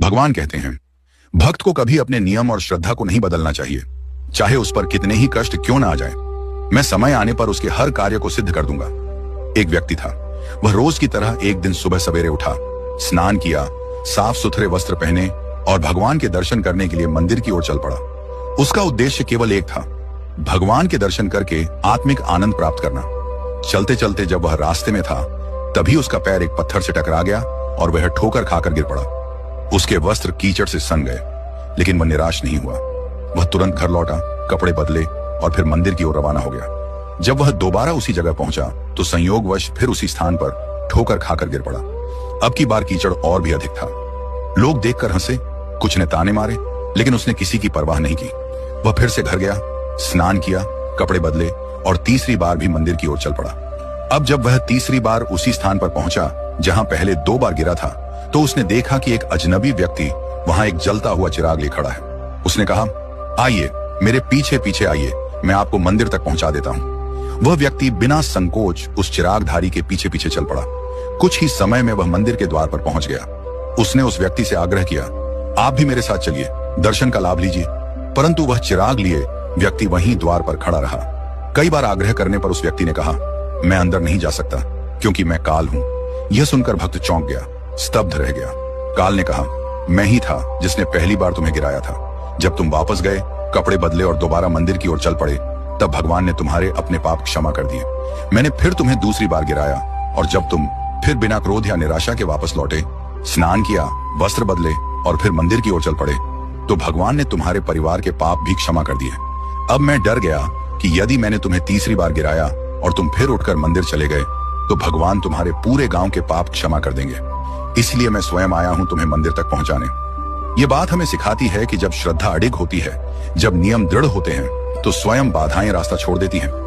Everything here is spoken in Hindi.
भगवान कहते हैं, भक्त को कभी अपने नियम और श्रद्धा को नहीं बदलना चाहिए, चाहे उस पर कितने ही कष्ट क्यों ना आ जाए। मैं समय आने पर उसके हर कार्य को सिद्ध कर दूंगा। एक व्यक्ति था, वह रोज की तरह एक दिन सुबह सवेरे उठा, स्नान किया, साफ सुथरे वस्त्र पहने और भगवान के दर्शन करने के लिए मंदिर की ओर चल पड़ा। उसका उद्देश्य केवल एक था, भगवान के दर्शन करके आत्मिक आनंद प्राप्त करना। चलते चलते जब वह रास्ते में था, तभी उसका पैर एक पत्थर से टकरा गया और वह ठोकर खाकर गिर पड़ा। उसके वस्त्र कीचड़ से सन गए, लेकिन वह निराश नहीं हुआ। वह तुरंत घर लौटा, कपड़े बदले और फिर मंदिर की ओर रवाना हो गया। जब वह दोबारा उसी जगह पहुंचा तो संयोगवश फिर उसी स्थान पर ठोकर खाकर गिर पड़ा। अब की बार कीचड़ और भी अधिक था। लोग देखकर हंसे, कुछ ने ताने मारे, लेकिन उसने किसी की परवाह नहीं की। वह फिर से घर गया, स्नान किया, कपड़े बदले और तीसरी बार भी मंदिर की ओर चल पड़ा। अब जब वह तीसरी बार उसी स्थान पर पहुंचा जहां पहले 2 बार गिरा था, तो उसने देखा कि एक अजनबी व्यक्ति वहां एक जलता हुआ चिराग ले खड़ा है। उसने कहा, आइए मेरे पीछे पीछे आइए, मैं आपको मंदिर तक पहुंचा देता हूं। वह व्यक्ति बिना संकोच उस चिरागधारी के पीछे पीछे चल पड़ा। कुछ ही समय में वह मंदिर के द्वार पर पहुंच गया। उसने उस व्यक्ति से आग्रह किया, आप भी मेरे साथ चलिए, दर्शन का लाभ लीजिए। परंतु वह चिराग लिए व्यक्ति वहीं द्वार पर खड़ा रहा। कई बार आग्रह करने पर उस व्यक्ति ने कहा, मैं अंदर नहीं जा सकता क्योंकि मैं काल हूं। यह सुनकर भक्त चौंक गया, स्तब्ध रह गया। काल ने कहा, मैं ही था जिसने पहली बार तुम्हें गिराया था। जब तुम वापस गए, कपड़े बदले और दोबारा मंदिर की ओर चल पड़े, तब भगवान ने तुम्हारे अपने पाप क्षमा कर दिए। मैंने फिर तुम्हें दूसरी बार गिराया और जब तुम फिर बिना क्रोध या निराशा के वापस लौटे, स्नान किया, वस्त्र बदले और फिर मंदिर की ओर चल पड़े, तो भगवान ने तुम्हारे परिवार के पाप भी क्षमा कर दिए। अब मैं डर गया कि यदि मैंने तुम्हें तीसरी बार गिराया और तुम फिर उठकर मंदिर चले गए, तो भगवान तुम्हारे पूरे गांव के पाप क्षमा कर देंगे। इसलिए मैं स्वयं आया हूं तुम्हें मंदिर तक पहुंचाने। ये बात हमें सिखाती है कि जब श्रद्धा अडिग होती है, जब नियम दृढ़ होते हैं, तो स्वयं बाधाएं रास्ता छोड़ देती हैं।